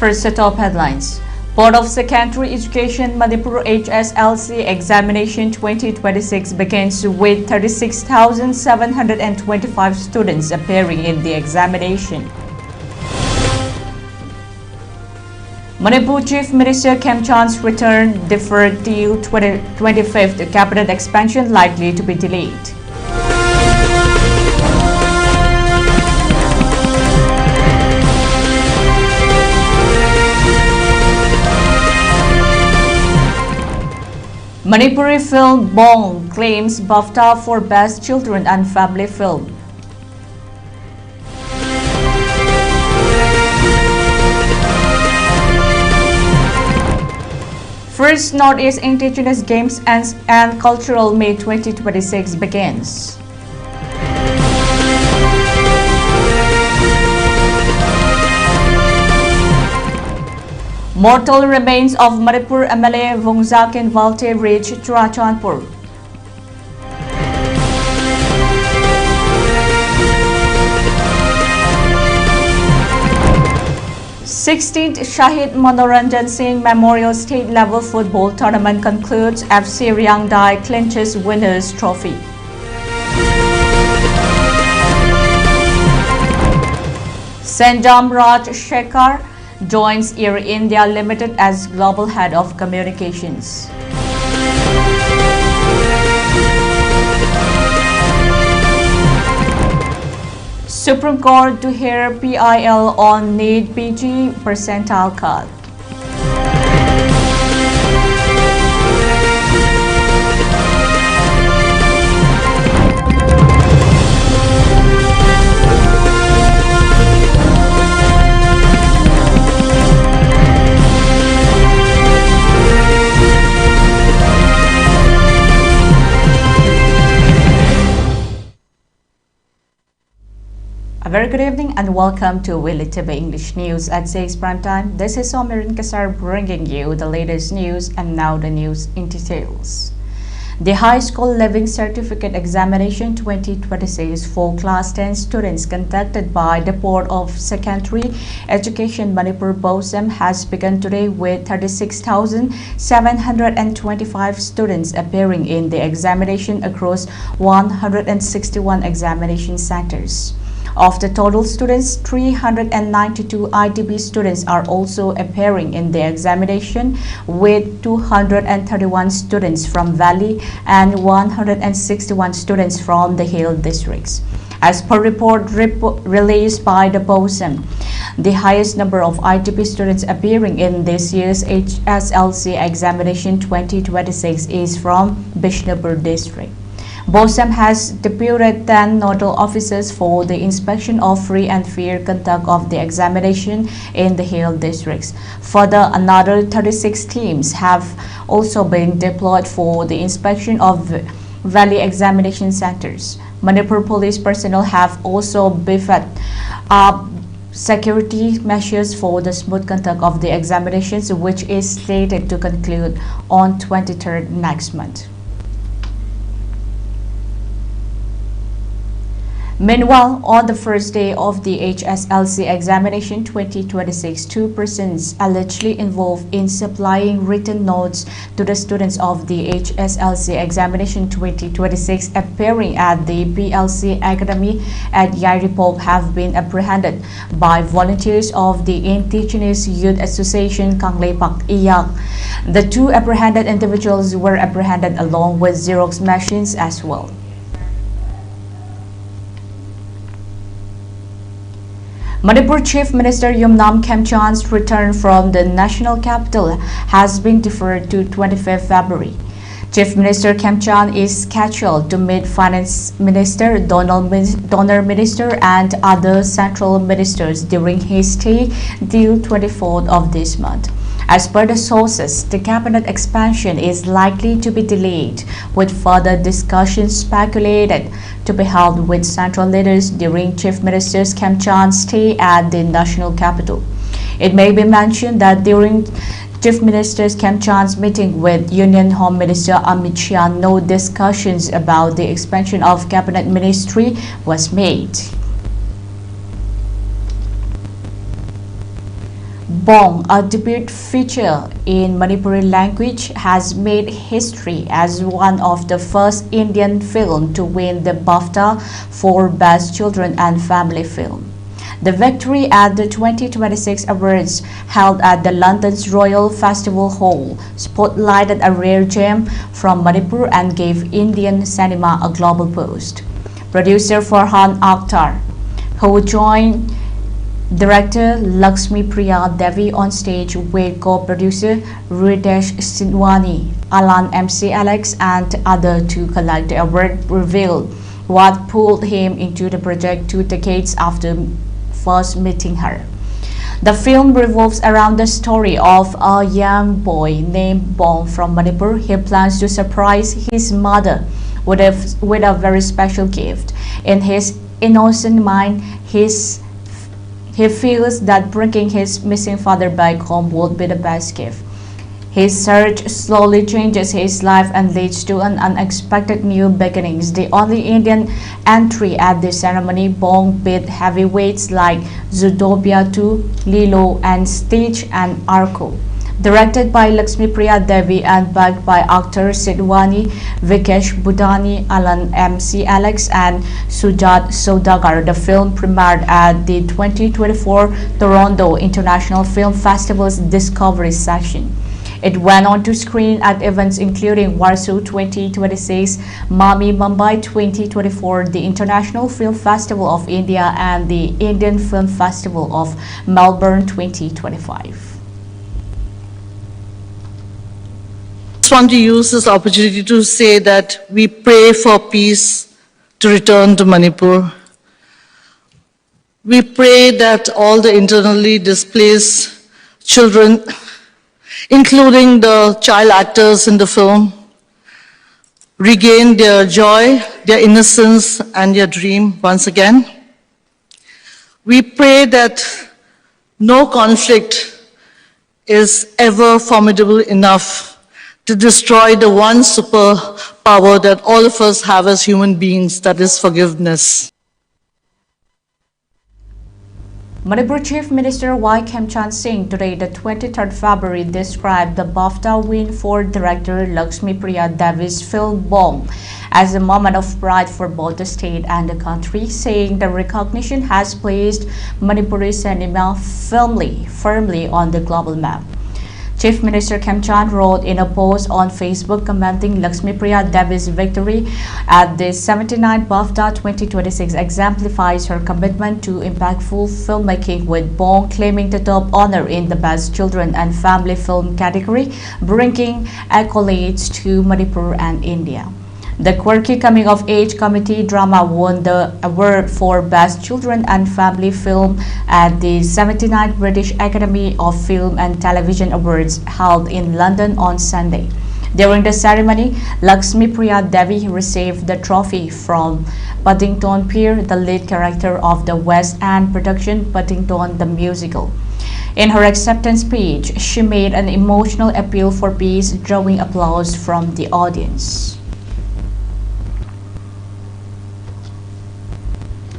First set of headlines. Board of Secondary Education Manipur HSLC examination 2026 begins with 36,725 students appearing in the examination. Manipur Chief Minister Khemchand's return deferred till 25th. Cabinet expansion likely to be delayed. Manipuri film Bong claims BAFTA for Best Children and Family Film. First Northeast Indigenous Games and Cultural Meet 2026 begins. Mortal remains of Manipur MLA Valte reach Churachandpur. Sixteenth Shahid Manoranjan Singh Memorial State Level Football Tournament concludes. FC Ryangdai clinches winners trophy. Sanjam Raj Shekhar joins Air India Limited as Global Head of Communications. Supreme Court to hear PIL on NEET-PG percentile cut. A very good evening and welcome to ELITETV English News at 6 prime time. This is SOMIRIN bringing you the latest news, and now the news in details. The High School Leaving Certificate Examination 2026 for Class 10 students conducted by the Board of Secondary Education Manipur BOSEM has begun today with 36,725 students appearing in the examination across 161 examination centers. Of the total students, 392 ITP students are also appearing in the examination, with 231 students from Valley and 161 students from the Hill districts. As per report released by the BOSEM, the highest number of ITP students appearing in this year's HSLC examination 2026 is from Bishnupur district. BOSEM has deputed 10 nodal officers for the inspection of free and fair conduct of the examination in the Hill districts. Further, another 36 teams have also been deployed for the inspection of Valley examination centers. Manipur police personnel have also beefed up security measures for the smooth conduct of the examinations, which is slated to conclude on 23rd next month. Meanwhile, on the first day of the HSLC examination 2026, 2 persons allegedly involved in supplying written notes to the students of the HSLC examination 2026 appearing at the PLC Academy at Yairipol have been apprehended by volunteers of the Indigenous Youth Association Kangleipak Iyak. The 2 apprehended individuals were apprehended along with Xerox machines as well. Manipur Chief Minister Oam Kenji's return from the national capital has been deferred to 25th February. Chief Minister Khemchand is scheduled to meet Finance Minister, Donor Minister and other central ministers during his stay till 24th of this month. As per the sources, the cabinet expansion is likely to be delayed, with further discussions speculated to be held with central leaders during Chief Minister Khemchand's stay at the national capital. It may be mentioned that during Chief Minister Khemchand's meeting with Union Home Minister Amit Shah, no discussions about the expansion of cabinet ministry was made. Bong, a debut feature in Manipuri language, has made history as one of the first Indian film to win the BAFTA for Best Children and Family Film. The victory at the 2026 awards held at the London's Royal Festival Hall spotlighted a rare gem from Manipur and gave Indian cinema a global boost. Producer Farhan Akhtar, who joined Director Lakshmi Priya Devi on stage with co-producer Ritesh Sidhwani, Alan MC Alex and others to collect the award, revealed what pulled him into the project 2 decades after first meeting her. The film revolves around the story of a young boy named Bong from Manipur. He plans to surprise his mother with a very special gift. In his innocent mind, he feels that bringing his missing father back home would be the best gift. His search slowly changes his life and leads to an unexpected new beginnings. The only Indian entry at the ceremony, Bong beat heavyweights like Zootopia 2, Lilo and Stitch and Arco. Directed by Lakshmi Priya Devi and backed by actors Sidhwani, Vikesh Budani, Alan MC Alex and Sujat Saudagar, the film premiered at the 2024 Toronto International Film Festival's Discovery Session. It went on to screen at events including Warsaw 2026, Mummy Mumbai 2024, the International Film Festival of India and the Indian Film Festival of Melbourne 2025. I just want to use this opportunity to say that we pray for peace to return to Manipur. We pray that all the internally displaced children, including the child actors in the film, regain their joy, their innocence, and their dream once again. We pray that no conflict is ever formidable enough to destroy the one superpower that all of us have as human beings, that is forgiveness. Manipur Chief Minister Y. Khemchand Singh today, the 23rd February, described the BAFTA win for director Lakshmi Priya Devi's film Bong as a moment of pride for both the state and the country, saying the recognition has placed Manipuri cinema firmly on the global map. Chief Minister Khemchand wrote in a post on Facebook commenting Lakshmi Priya Devi's victory at the 79th BAFTA 2026 exemplifies her commitment to impactful filmmaking, with Bong claiming the top honor in the Best Children and Family Film category, bringing accolades to Manipur and India. The quirky coming-of-age comedy drama won the award for Best Children and Family Film at the 79th British Academy of Film and Television Awards held in London on Sunday. During the ceremony, Lakshmi Priya Devi received the trophy from Paddington Peer, the lead character of the West End production Paddington the Musical. In her acceptance speech, she made an emotional appeal for peace, drawing applause from the audience.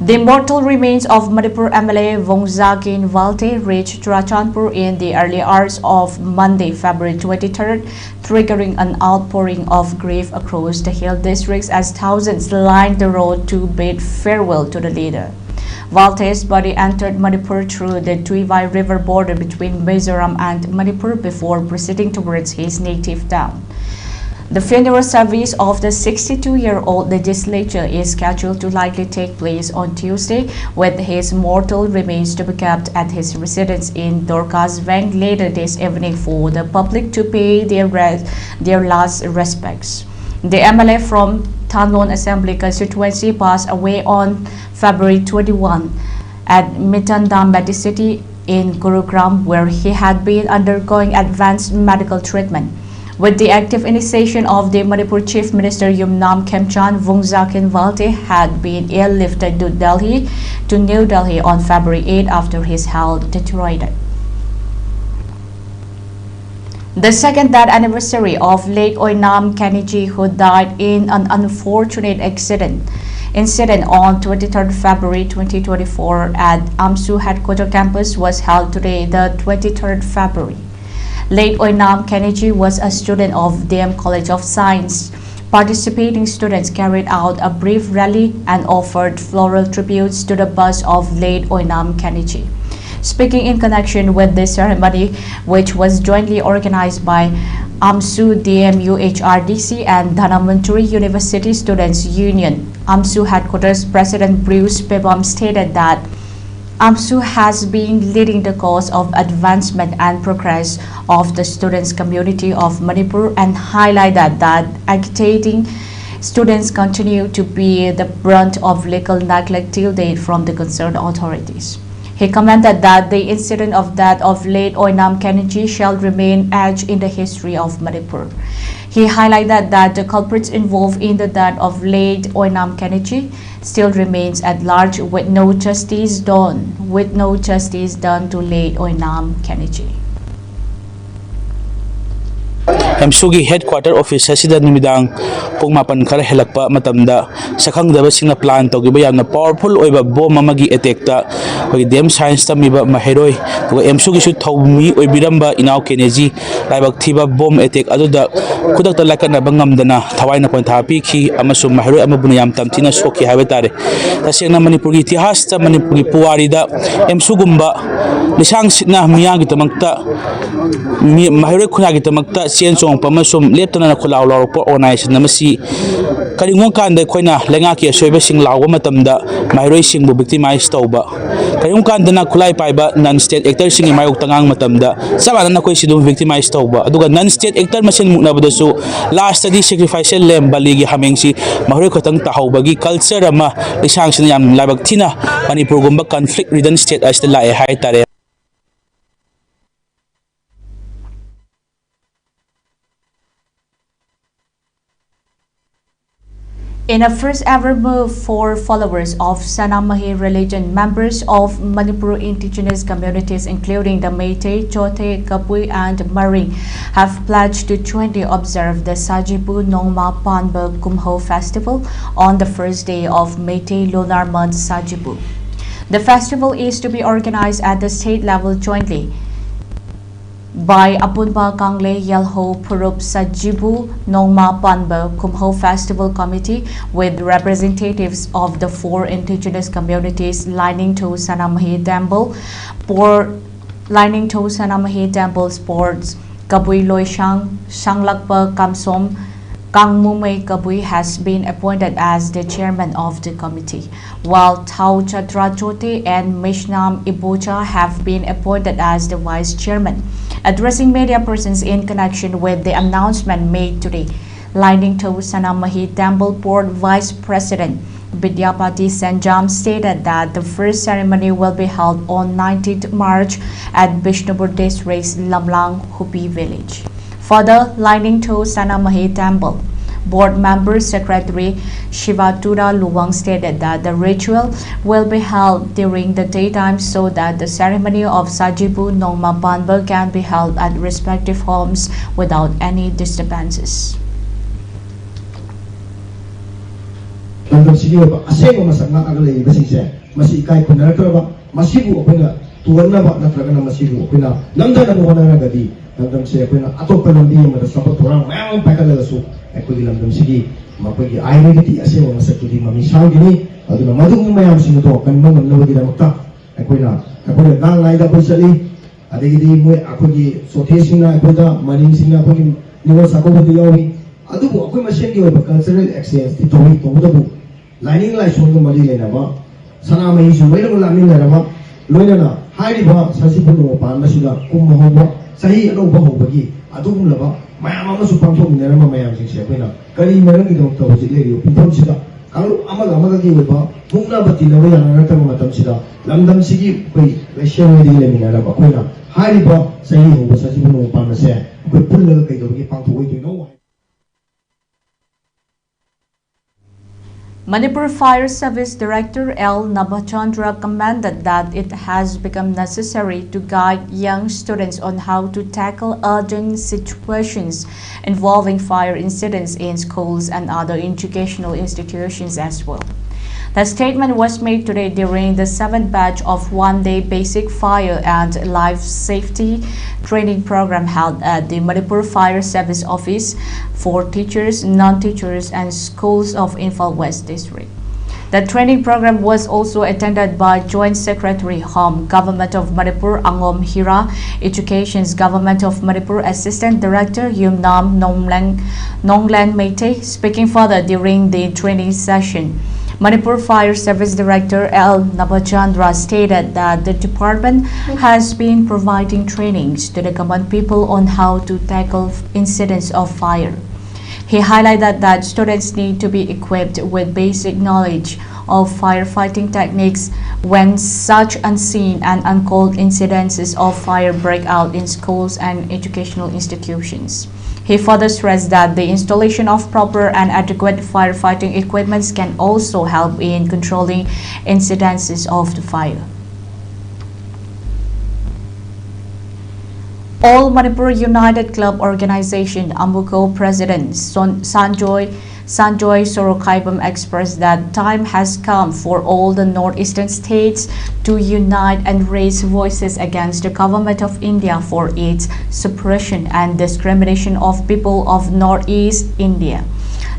The immortal remains of Manipur MLA Valte reached Churachandpur in the early hours of Monday, February 23rd, triggering an outpouring of grief across the hill districts as thousands lined the road to bid farewell to the leader. Valte's body entered Manipur through the Tuivai River border between Mizoram and Manipur before proceeding towards his native town. The funeral service of the 62-year-old legislator is scheduled to likely take place on Tuesday, with his mortal remains to be kept at his residence in Dorcas Bank later this evening for the public to pay their last respects. The MLA from Thanlon Assembly constituency passed away on February 21 at Mitandam Medicity in Gurugram, where he had been undergoing advanced medical treatment. With the active initiation of the Manipur Chief Minister Yumnam Khemchand, Vongzakin Valte had been airlifted to New Delhi on February 8 after his health deteriorated. The second death anniversary of late Oam Kenji, who died in an unfortunate accident Incident on 23rd February 2024 at AMSU headquarters campus was held today, the 23rd February. Late Oam Kenji was a student of DM College of Science. Participating students carried out a brief rally and offered floral tributes to the bust of late Oam Kenji. Speaking in connection with this ceremony, which was jointly organized by AMSU DMU HRDC and Dhanamantri University Students Union, AMSU headquarters President Bruce Pebam stated that AMSU has been leading the cause of advancement and progress of the students' community of Manipur and highlighted that agitating students continue to be the brunt of legal neglect till date from the concerned authorities. He commented that the incident of death of late Oam Kenji shall remain etched in the history of Manipur. He highlighted that the culprits involved in the death of late Oam Kenji still remains at large with no justice done to late Oam Kenji. MSUgi headquarter office asida nimidang pung mapan khara helakpa matamda sakhang daba singna plan togiba yamna powerful oiba bomb amagi attack ta hoi dem science tamiba maheroi to MSUgi su thawmi oibiramba inau Kenji laibak thiba bomb attack aduda kudak ta lakana bangamdana thawaina pontha pikhi amasum maheroi amabuna yam tamtina soki haiba tare tasengna Manipur gi itihas ta Manipur gi puwari da MSU gumba lisang sitna miyagi tamakta maheroi khuna gi tamakta chen chong pamasum leptana khulaw lawpo organization namasi karingong kanda khoina lenga ki soiba sing lawwa matamda mairoi sing bu victimize tawba karingong kanda na khulai paiba non state actor sing mayok tangang matamda sabana na koi sidum victimize tawba aduga non state actor masen mukna badasu last di sacrifice lem baligi hamengsi mairoi khotang tahawbagi culture ama isang sin yam labak thina Manipur gumba conflict ridden state as the lai hai tare. In a first ever move for followers of Sanamahi religion, members of Manipur indigenous communities including the Meitei, Chote, Kapui and Mourning have pledged to jointly observe the Sajibu Nongma Panba Kumho festival on the first day of Meitei lunar month Sajibu. The festival is to be organized at the state level jointly by Apunba Kangle Yalho Purup Sajibu Nongma Panba Kumho Festival Committee with representatives of the 4 indigenous communities lining to Sanamahi Temple Sports Kabui Loishang Shanglakpa Kamsom Kangmumei Kabui has been appointed as the chairman of the committee, while Tau Chadrajote and Mishnam Ibocha have been appointed as the vice chairman. Addressing media persons in connection with the announcement made today, Lining to Sanamahi Temple Board Vice President Vidyapati Sanjam stated that the first ceremony will be held on 19th March at Bishnupur District's Lamlang Hupi village. Further, Lining to Sanamahi Temple Board Member Secretary Shivatura Luwang stated that the ritual will be held during the daytime so that the ceremony of Sajibu Nongma Panba can be held at respective homes without any disturbances. Ekoi lamdam sigi mapagi identity ase wa masakudi mami sangini aduna madung mayam sing to kanma namnawagi damakta ekoi nang lai da pusali adegi mo akoi sothe singna ekoi maning singna akoi niwa sakobati yawi adubu akoi masengi wa cultural exchange ti tohi tobudabu lining lai songa mali lena ba sana mai su mai lam lamin lena ba loina hairi ba sasipuno pan masida kum hoba sahi ano ba hobagi adugum laba mayam ama su pangthom minarama mayam sing se koina kari marang idong to hojik le pumthom sida kalu amaga gi ba mungna bati na ba yana ratang matam sida lamdam sigi koi rasian di le minara ba koina hari ba sahi ho sa si buno pa na se ko pulla kai do gi pangtho oi to no. Manipur Fire Service Director L. Nabachandra commented that it has become necessary to guide young students on how to tackle urgent situations involving fire incidents in schools and other educational institutions as well. The statement was made today during the 7th batch of one-day basic fire and life safety training program held at the Manipur Fire Service Office for teachers, non-teachers and schools of Imphal West District. The training program was also attended by Joint Secretary Home Government of Manipur Angom Hira, Education's Government of Manipur Assistant Director Yumnam Nonglan Meite. Speaking further during the training session, Manipur Fire Service Director L. Nabachandra stated that the department has been providing trainings to the common people on how to tackle incidents of fire. He highlighted that students need to be equipped with basic knowledge of firefighting techniques when such unseen and uncalled incidences of fire break out in schools and educational institutions. He further stressed that the installation of proper and adequate firefighting equipment can also help in controlling incidences of the fire. All Manipur United Club Organization AMUCO President Sanjoy Sorokaibam expressed that time has come for all the northeastern states to unite and raise voices against the government of India for its suppression and discrimination of people of northeast India.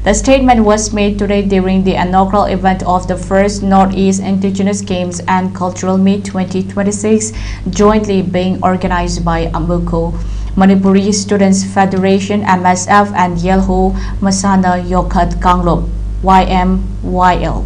The statement was made today during the inaugural event of the first Northeast Indigenous Games and Cultural Meet 2026, jointly being organized by AMUCO, Manipuri Students Federation MSF and Yelho Masana Yokat Kanglop YMYL.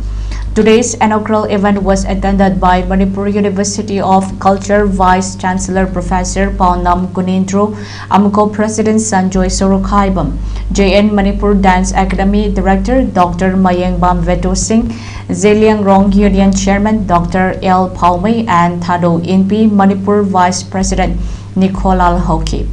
Today's inaugural event was attended by Manipur University of Culture Vice Chancellor Professor Paunam Kunindro, AMUCO President Sanjoy Sorokaibam, JN Manipur Dance Academy Director Dr. Mayengbam Veto Singh, Zeliang Rong Union Chairman Dr. L. Paume, and Thado Inpi Manipur Vice President Nicolal Hoki.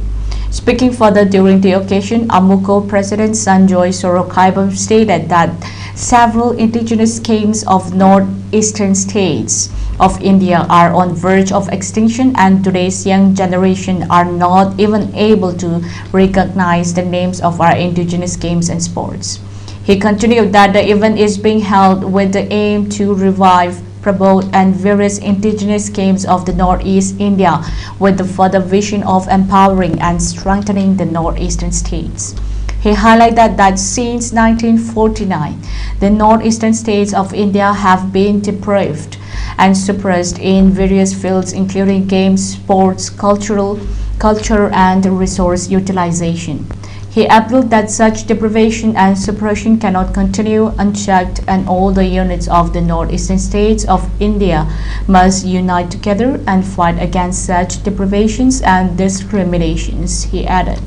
Speaking further during the occasion, AMUCO President Sanjoy Sorokaibam stated that several indigenous games of northeastern states of India are on verge of extinction, and today's young generation are not even able to recognize the names of our indigenous games and sports. He continued that the event is being held with the aim to revive, promote and various indigenous games of the Northeast India with the further vision of empowering and strengthening the northeastern states. He highlighted that since 1949, the northeastern states of India have been deprived and suppressed in various fields including games, sports, culture and resource utilization. He appealed that such deprivation and suppression cannot continue unchecked, and all the units of the northeastern states of India must unite together and fight against such deprivations and discriminations, he added.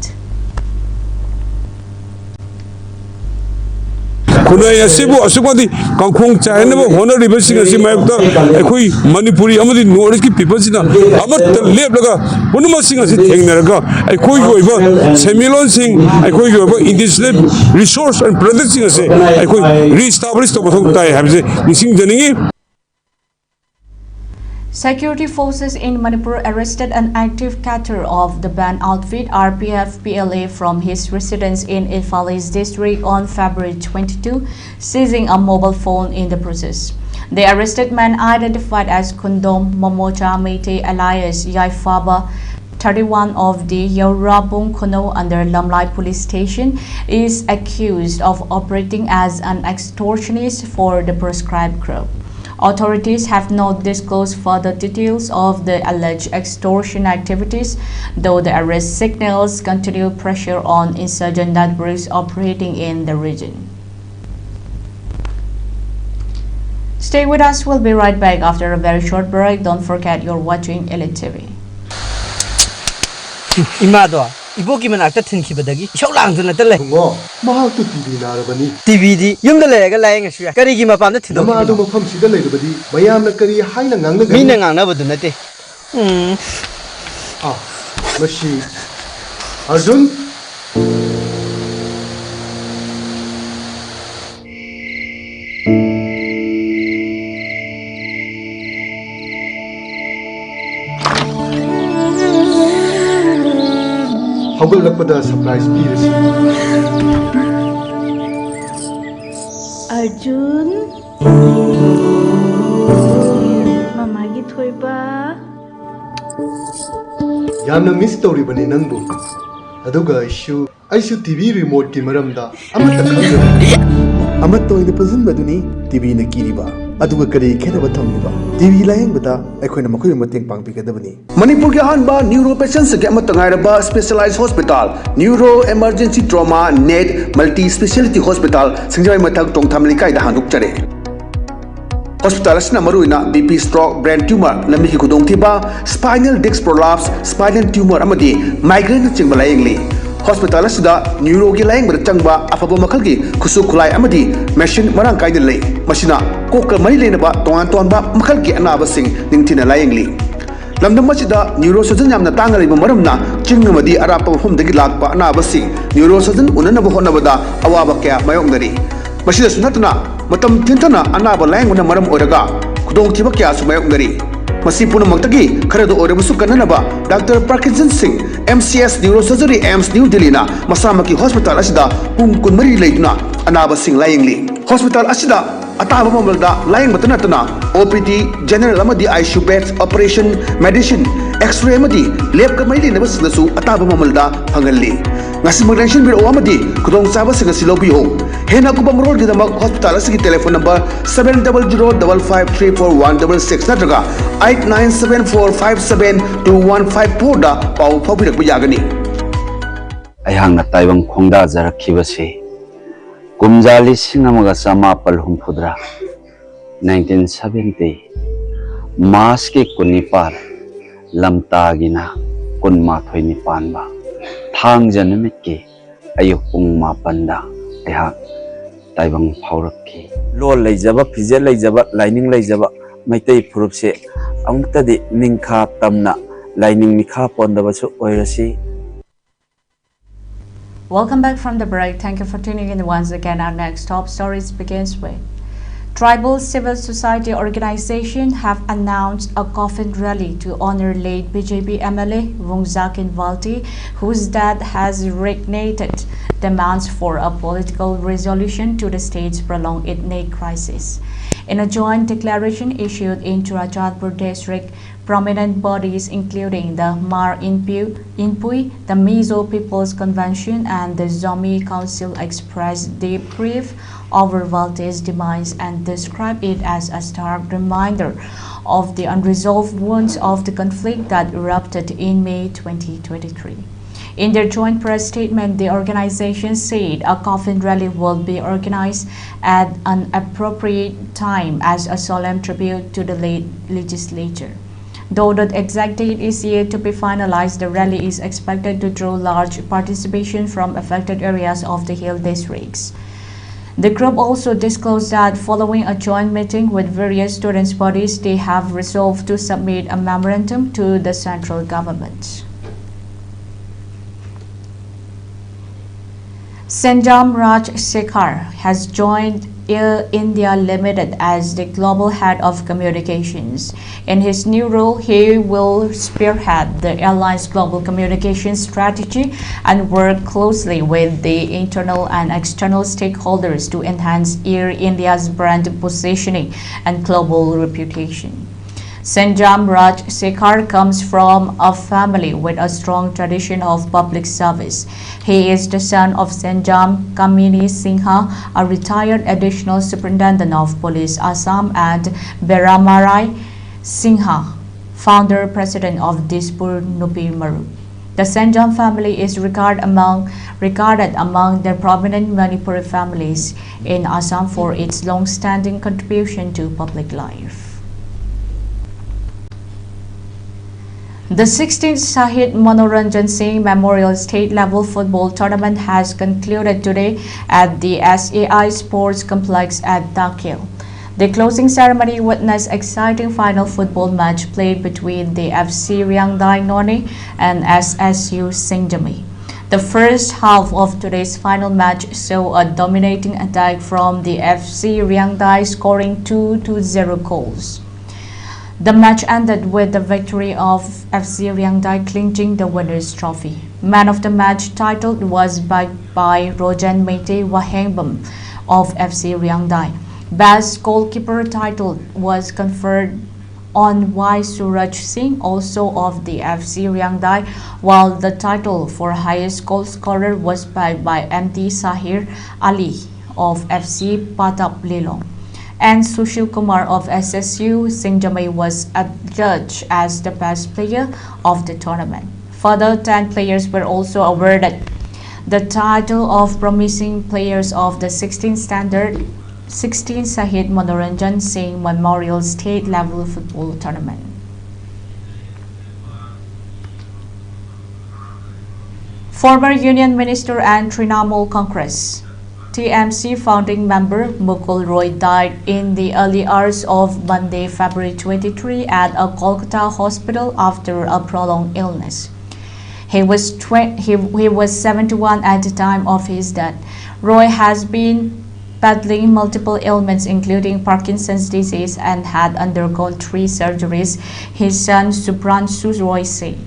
Kunai asibu asukmadi kangkhong chainaba honorable sing asi mayukta ekhoi manipuri amadi north ki people sina amat leblaga punuma sing asi thengnaraga ekhoi goiba semilon sing ekhoi goiba indigenous resource and products sing asi ekhoi re-establish to bothong tai habse nising janingi. Security forces in Manipur arrested an active cadre of the banned outfit RPF-PLA from his residence in Imphal East District on February 22, seizing a mobile phone in the process. The arrested man, identified as Kundom Momocha Meite alias Yaifaba, 31 of the Yaurabung Kono under Lamlai Police Station, is accused of operating as an extortionist for the proscribed group. Authorities have not disclosed further details of the alleged extortion activities, though the arrest signals continued pressure on insurgent networks operating in the region. Stay with us, we'll be right back after a very short break. Don't forget you're watching Elite TV. Imado, iboki manakta thinkhibadagi shaulang na tale. Ngo, mahal tu TV narabani. TV di yumda lega laeng asya. Kari gi mapamda thido. Nama adu mafam sida leirabadi. Mayam na kari haina ngangna. Mina ngangna badu nate. Mashi. Arjun. Haugalakpada surprise pirasi. Arjun. Thoiba. Yamna miss tawribani nangbu. Aduga aishu TV remote ki maramda amata khangda. Amato ina pazin baduni TV na kiriba. Aduga kari khena bathangba. TV layang bata akhona makoi mateng pangpikadabani. Manipur ke hanba neuro patients ke amatangairaba specialized hospital neuro emergency trauma net multi speciality hospital singjai mathak tongthamlikai da handuk chare. Hospital asina maruina BP stroke brain tumor lami ki khudong thiba spinal disc prolapse spinal tumor amadi migraine chingba layengli. Hospital asida neuro ki layeng bada changba afaba makhal ki khusu khulai amadi machine marang kai lei masina kokka mari leinaba tongan tonba makhal ki anaba sing ningthina layengli. Lamdam masida neurosurgeon yamna tangali ba maramna chingamadi arapa mafum dagi lakpa anaba sing neurosurgeon unanaba honabada awaba kya mayongdari. Masida sunatna matam tintana anaba layengna maram oraga khudong thiba kya sumayongdari. Masi punamakta khara do orabusu kananaba Dr. Parkinson Singh MCS Neurosurgery AIMS New Delhi na masamaki hospital asida pung kunmari leiduna anaba sing layengli. Hospital asida ataba mamalda layeng batanatana OPD general amadi ICU beds operation medicine x-ray amadi lab ka maili na basnasu ataba mamalda phangalli. Ngasi magdenshin biro amadi kudong saba singa silobiho. Hena kubam road gidamak hospital asigi telephone number 700553416 natraga 8974572154 da pau phabirak yagani. Ayang na taibang khongda jarakhibase kumjali singamaga samapal humphudra 1970 mas ke kunipal lamtagina kunmathoi nipan ba thang janamit ke ayuk pung mapanda ayhak taibang phaurakki lo leijaba phije leijaba lining leijaba maitai phurup se amtadi ningkha tamna lining mikha pondaba chu oirasi. Welcome back from the break. Thank you for tuning in once again. Our next top stories begins with tribal civil society organization have announced a coffin rally to honor late BJP MLA Valte, whose death has reignited demands for a political resolution to the state's prolonged ethnic crisis. In a joint declaration issued in Churachandpur district, prominent bodies including the Mar Inpui, the Mizo People's Convention and the Zomi Council expressed deep grief over Valte's demise and described it as a stark reminder of the unresolved wounds of the conflict that erupted in May 2023. In their joint press statement, the organization said a coffin rally will be organized at an appropriate time as a solemn tribute to the late legislature. Though the exact date is yet to be finalized, the rally is expected to draw large participation from affected areas of the hill districts. The group also disclosed that following a joint meeting with various students' bodies, they have resolved to submit a memorandum to the central government. Sanjam Raj Shekhar has joined Air India Limited as the global head of communications. In his new role, he will spearhead the airline's global communications strategy and work closely with the internal and external stakeholders to enhance Air India's brand positioning and global reputation. Sanjam Raj Shekhar comes from a family with a strong tradition of public service. He is the son of Sanjam Kamini Singha, a retired additional superintendent of police Assam, and Beramarai Singha, founder president of Dispur Nupi Maru. The Sanjam family is regarded among the prominent Manipuri families in Assam for its long-standing contribution to public life. The 16th Shahid Manoranjan Singh Memorial State Level Football Tournament has concluded today at the SAI Sports Complex at Dakil. The closing ceremony witnessed exciting final football match played between the FC Ryangdai Noni and SSU Singjami. The first half of today's final match saw a dominating attack from the FC Ryangdai, scoring 2-0 goals. The match ended with the victory of FC Ryangdai clinching the winner's trophy. Man of the match title was backed by Rojan Mete Wahengbam of FC Ryangdai. Best goalkeeper title was conferred on Y Suraj Singh, also of the FC Ryangdai, while the title for highest goal scorer was bagged by MT Sahir Ali of FC Patap Lilong. And Sushil Kumar of SSU Singjamai was adjudged as the best player of the tournament. Further, 10 players were also awarded the title of Promising Players of the 16th Sahid Manoranjan Singh Memorial State Level Football Tournament. Former Union Minister and Trinamool Congress TMC founding member Mul Roy died in the early hours of Monday, February 23 at a Kolkata hospital after a prolonged illness. He was 71 at the time of his death. Roy has been battling multiple ailments including Parkinson's disease and had undergone 3 surgeries, his son Subhranshu Roy said.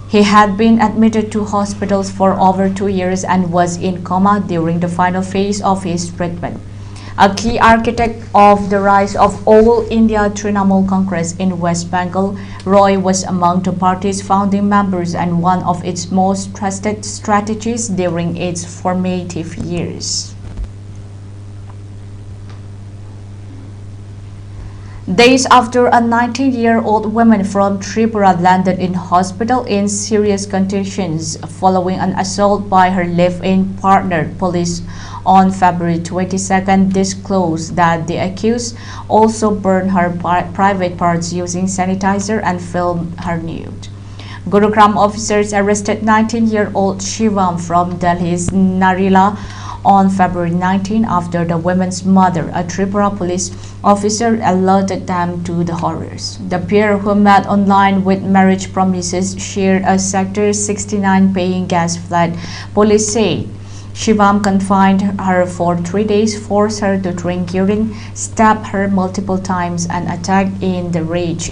He had been admitted to hospitals for over 2 years and was in coma during the final phase of his treatment. A key architect of the rise of All India Trinamool Congress in West Bengal, Roy was among the party's founding members and one of its most trusted strategists during its formative years. Days after a 19-year-old woman from Tripura landed in hospital in serious conditions following an assault by her live-in partner, police on February 22nd disclosed that the accused also burned her private parts using sanitizer and filmed her nude. Gurugram officers arrested 19-year-old Shivam from Delhi's Narila on February 19 after the woman's mother, a Tripura police officer, alerted them to the horrors. The pair, who met online with marriage promises, shared a Sector 69 paying gas flat. Police say Shivam confined her for 3 days, forced her to drink urine, stabbed her multiple times, and attacked in a rage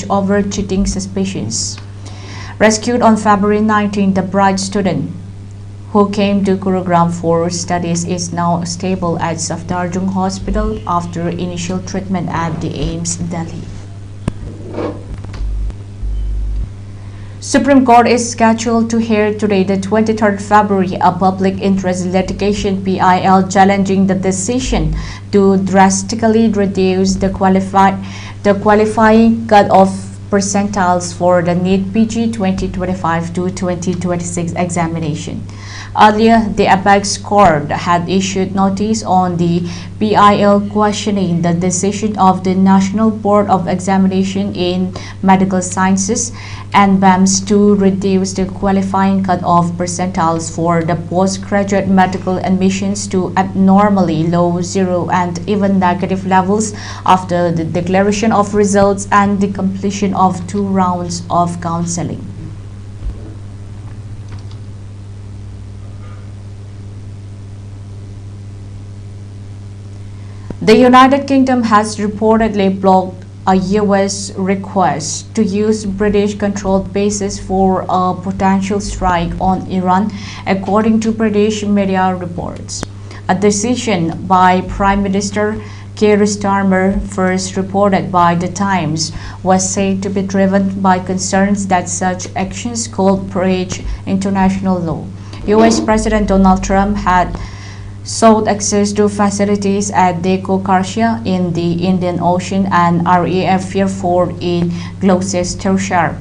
over cheating suspicions. Rescued on February 19, the bride student, who came to Gurugram for studies, is now stable at Safdarjung Hospital after initial treatment at the AIIMS, Delhi. Supreme Court is scheduled to hear today, the 23rd February, a public interest litigation PIL challenging the decision to drastically reduce the qualifying cut-off percentiles for the NEET-PG 2025 to 2026 examination. Earlier, the apex court had issued notice on the PIL questioning the decision of the National Board of Examination in Medical Sciences and BAMS to reduce the qualifying cut-off percentiles for the postgraduate medical admissions to abnormally low, 0 and even negative levels after the declaration of results and the completion of 2 rounds of counseling. The United Kingdom has reportedly blocked a US request to use British-controlled bases for a potential strike on Iran, according to British media reports. A decision by Prime Minister Keir Starmer, first reported by The Times, was said to be driven by concerns that such actions could breach international law. US President Donald Trump had sought access to facilities at Deco Karsia in the Indian Ocean and RAF Air Fort in Gloucestershire,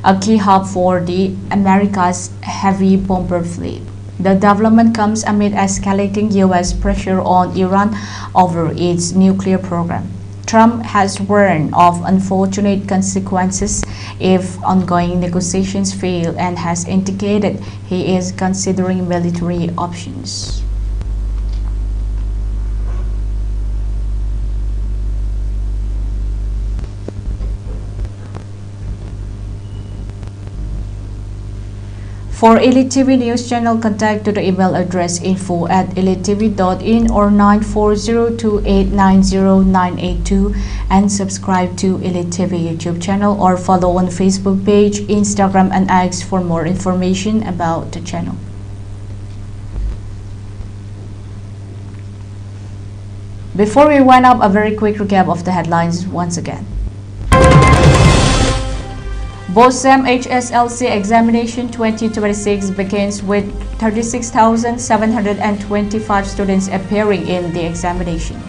a key hub for the America's heavy bomber fleet. The development comes amid escalating US pressure on Iran over its nuclear program. Trump has warned of unfortunate consequences if ongoing negotiations fail and has indicated he is considering military options. For ELITETV News Channel, contact to the email address info@elitetv.in or 9402890982 and subscribe to ELITETV YouTube channel or follow on Facebook page, Instagram and X for more information about the channel. Before we wind up, a very quick recap of the headlines once again. BOSEM HSLC examination 2026 begins with 36,725 students appearing in the examination.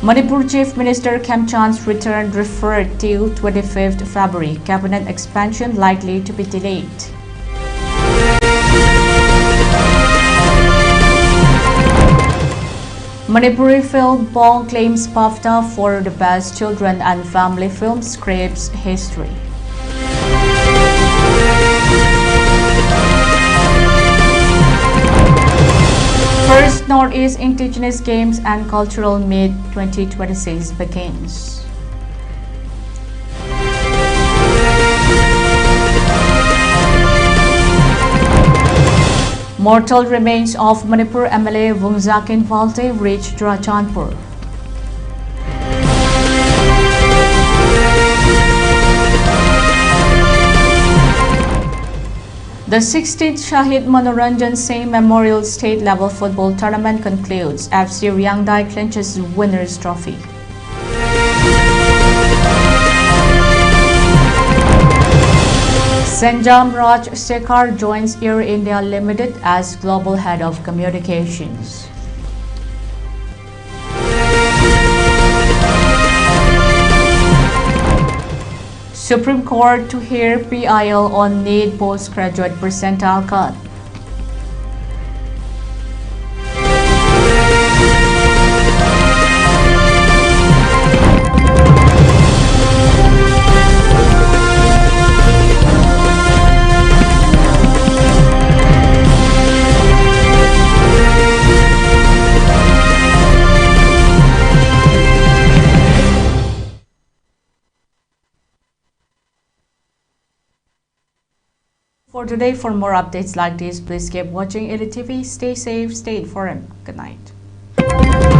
Manipur Chief Minister Kemchand's return referred till 25th February. Cabinet expansion likely to be delayed. Manipuri film Bong claims BAFTA for the best children and family film scripts history. First Northeast Indigenous Games and Cultural Meet 2026 begins. Mortal remains of Manipur MLA Valte reached Rajapur. The 16th Shahid Manoranjan Singh Memorial State Level Football Tournament concludes. FC Ryangdai clinches winner's trophy. Sanjam Raj Sekhar joins Air India Limited as Global Head of Communications. Supreme Court to hear PIL on NEET postgraduate percentile cut. For today, for more updates like this, please keep watching ELITETV. Stay safe, stay informed. Good night.